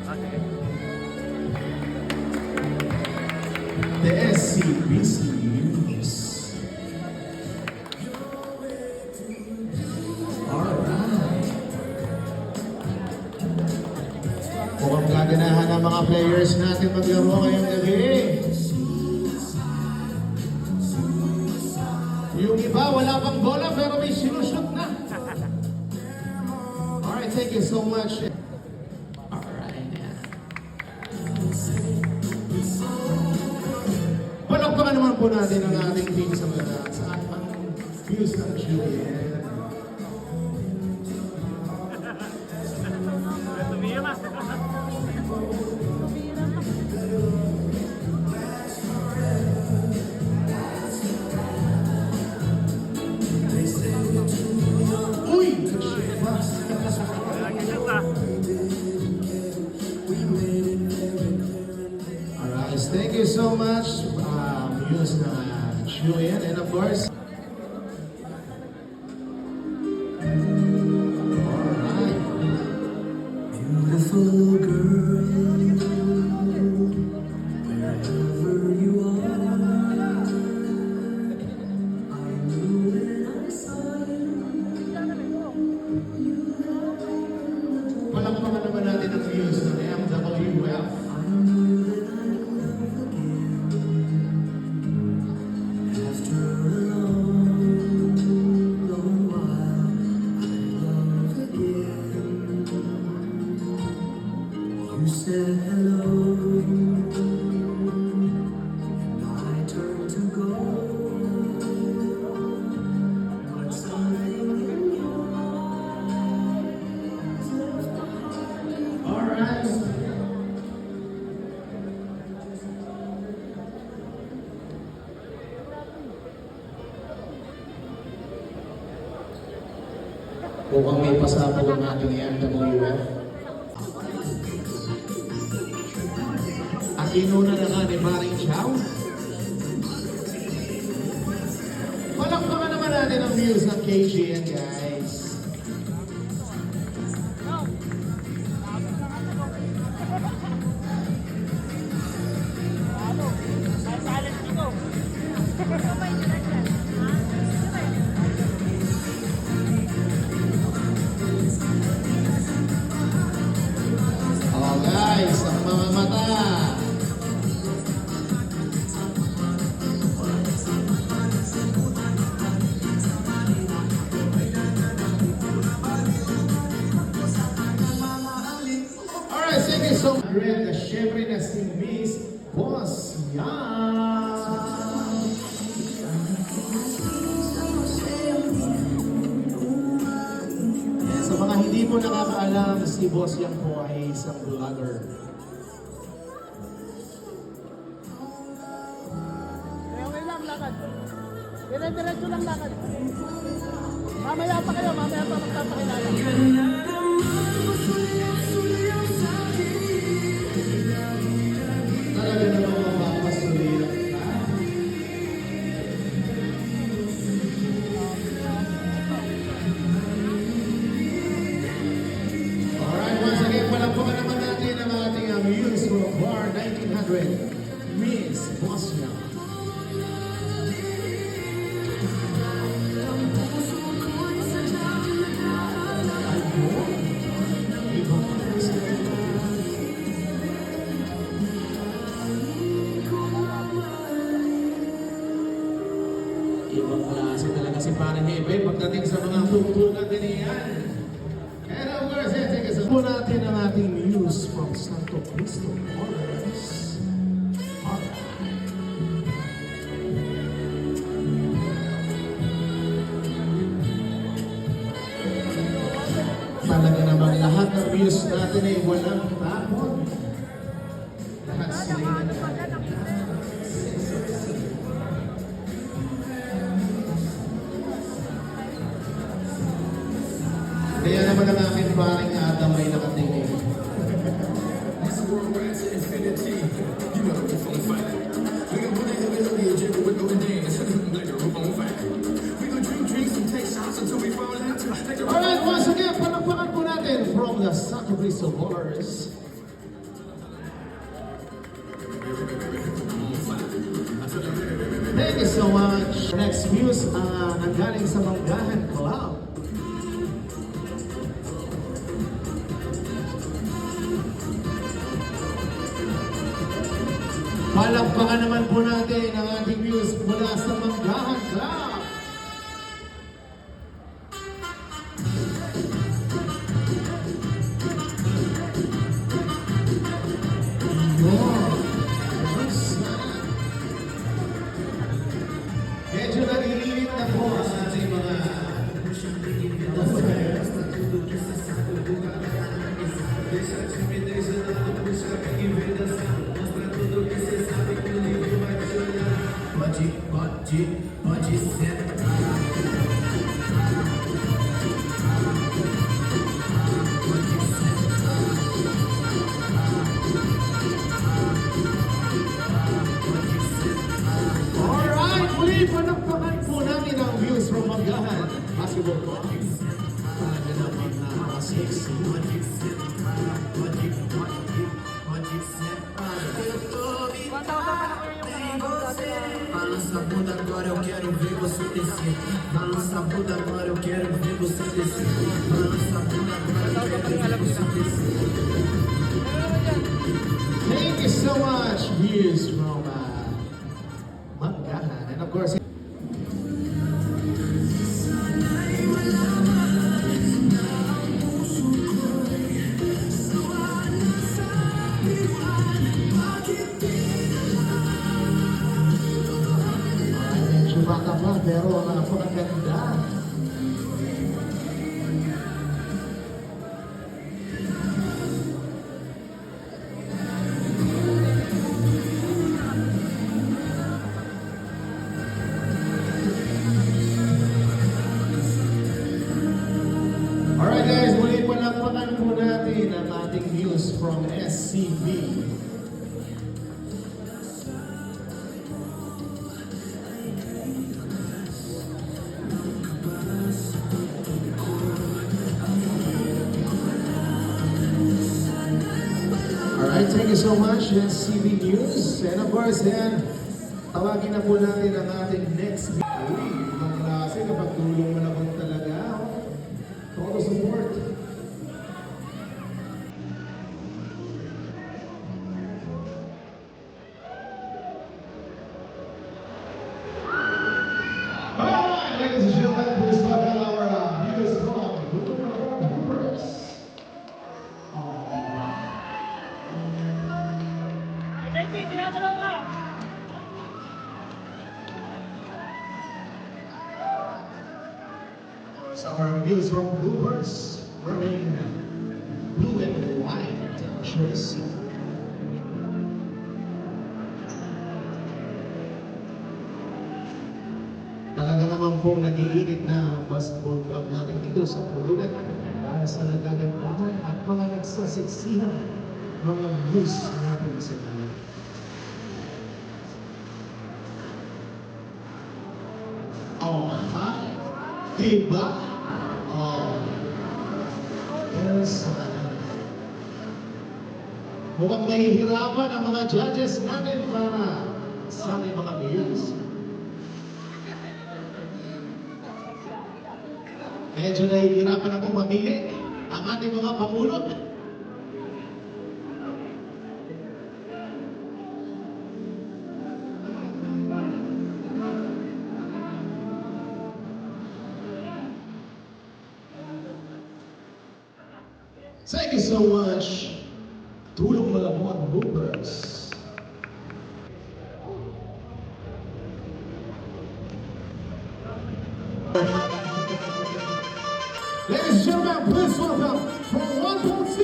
The SCBC News. Alright. Mukhang gaganahan ng mga players natin maglaro ngayong gabi. Yung iba wala pang bola pero may sinushoot na. Alright, thank you so much. Palakpakan naman po natin ang ating team sa mga saan ang views ng Juliet. Uy! Alright, thank you so much. Views na Juliet and of course alright. Beautiful girl, wherever you are, I knew when I saw you. Palakpakan naman natin ang views ng MWF. You said hello, I turned to go, but something in your eyes left a heart. All right. Mukhang may pasabog ang ating MWF. At inuna na nga ni Maring Chow. Palakpakan naman natin ang views ng KGN, guys. Oh guys, ang mga mata. Alright, thank you so much. Red, syempre na si Miss Boss Yang. Sa mga hindi po nakakaalam, si Boss Yang po ay isang vlogger. Okay lang, lakad. Dire-diretso lang lakad. Mamaya pa kayo, mamaya pa magpapakilala. Talaga naman mapapasuliran ka. Alright, once again, palakpakan naman natin ang ating Muse from Bar 1900, Miss Boss Yang. Ibang klase talaga si Pare Hebe pagdating sa mga tungtungan din yan. And of course, thank you so much natin ang ating news from Santo Cristo Motors. Talaga naman lahat ng views natin ay walang tapon. Lahat sila na kaya naman ang aking paring Adam ay nakatingin. Alright, once again, palakpakan po natin from the Santo Cristo Ballers. Muse nanggaling sa Manggahan Club. Palakpakan naman po natin ang ating Muse mula sa Manggahan Club. Medyo nag-iinit na po ang ating mga Pode sentar. Alright, muli panakpakan po namin ang views from Manggahan Basketball Club. Talaga naman sexy. Balança a bunda agora, eu quero ver você descer. Balança a bunda agora, eu quero ver você descer. Balança a bunda agora, eu quero ver você descer. Thank you so much, views from Manggahan. And of course, medyo bata pa, pero napakaganda. Alright guys, muli palakpakan po natin ang ating views from SCB. Alright, thank you so much, SCB News. And of course, yan, tawagin na po natin ang ating next video. Uy, ibang klase, kapag tulong mo na po talaga. Todo support. Alright, ladies and gentlemen, please welcome our viewers from Bloopers. So our views from Bloopers wearing blue and white shirts. Talaga naman pong nag-iinit na basketball club natin dito sa Pulunan para sa nagagandahan at mga nagsasiksihan mga views natin sa kanila. Oh, ha? Diba? Oh. Yes. Mukhang nahihirapan ang mga judges natin para sa aming mga views. Medyo nahihirapan ako mamili ang ating mga pamulot. Thank you so much. Tulong Malabon Bloopers. Ladies and gentlemen, please welcome from 1.C.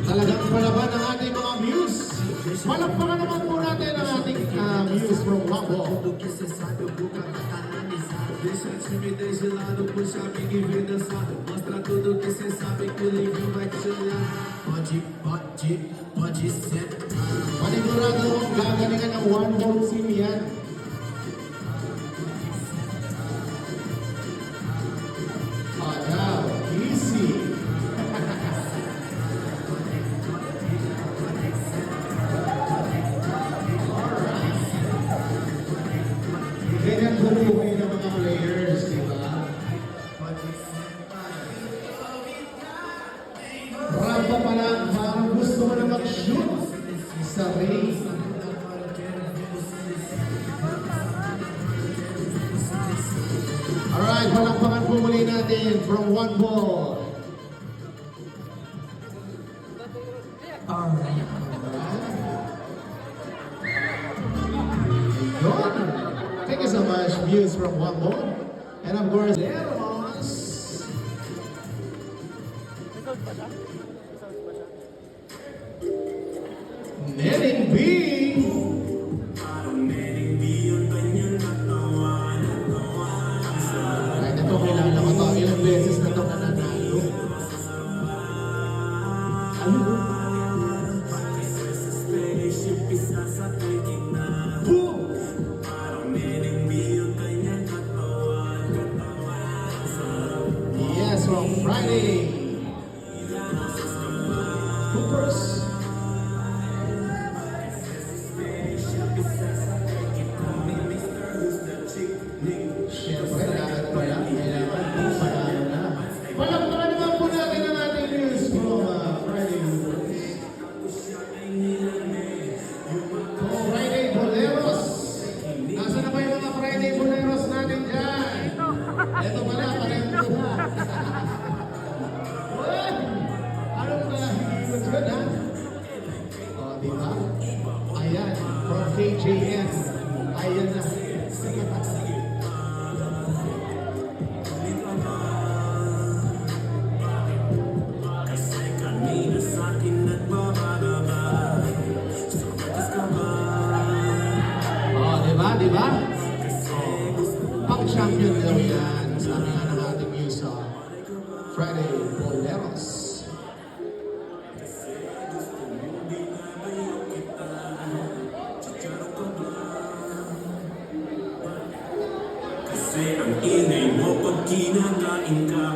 Talagang palaban ang ating mga views. Palakpakan naman po natin ang ating views from Wabo. Tudo que cê sabe, eu vou cantar analisado. Deixa a timidez de lado, puxa a amiga e vem dançado. Mostra tudo que cê sabe que o livro vai te olhar. Pode sentar. Panigurado ang gagalingan ng 1.C yan. Ayan. Ganyan po buhay ng mga players, di ba? Rampa pa lang, parang gusto mo na mag-shoot sa ring. Alright, palakpakan po muli natin from one ball. Good. Thank you so much, views from one ball. And of course, Leros. Nening B. Ay, ito kilala ko to. Ilang beses na ito nananalo. Ayun. Boom! Yes, from Friday. Hoopers. Siyempre, lahat pa lang. Kailangan po panalo na. Palakpakan naman po natin ang ating news from Friday Hoopers. From Friday Boleros. Nasaan na ba yung mga Friday Boleros natin dyan? Ito pala, pareho na. What? Anong nahihimot ko na? O, di ba? Ayan, from KJN. Ayan na. Oh, di ba? Di ba? Pang-champion daw yan. Sabi nga ng ating news sa Friday Boleros. Kasi ang ingay mo pag kinakain ka.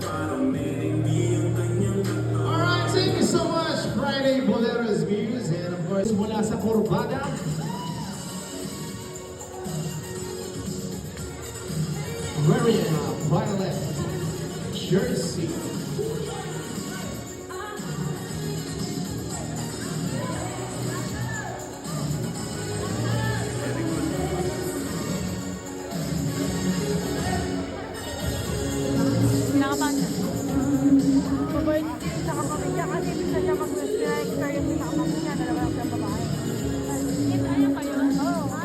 Parang merengue ang kanyang katawan. Alright, thank you so much, Friday Boleros views. And of course, mula sa Corbada, wearing a violet jersey. Kinakabahan siya. Babae niya sa kapamilya kasi bisa siya mag-experience sa kapamilya. Dalawa lang siyang babae. Ano kayo? Oo.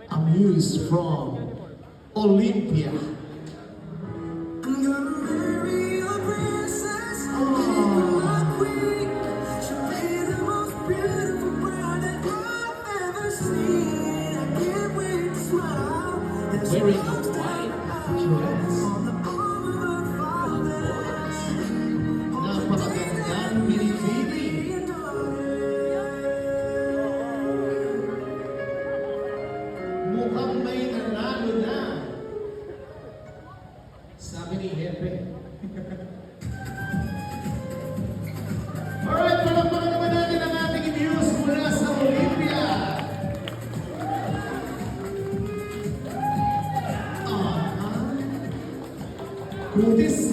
A muse from Olympia. I'm gonna marry your princess. She'll be the most beautiful bride that I've ever seen. I can't wait to smile. Wearing a white dress. On the arm of her father. Napakagandang pinipili. Mukhang may nanalo na. Sabi ni Hepe. Alright, palakpakan naman natin ang ating news mula sa Olympia. Kutis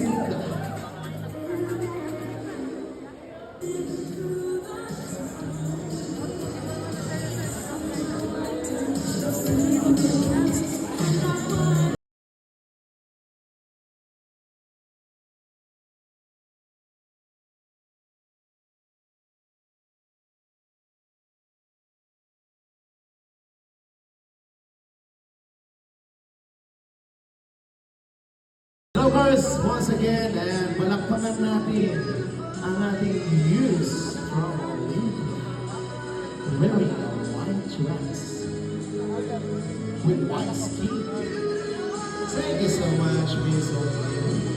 Hello guys, once again, and palakpakan natin ang ating news from Olympia. Wearing a white dress with white skin. Thank you so much, Miss Olympia.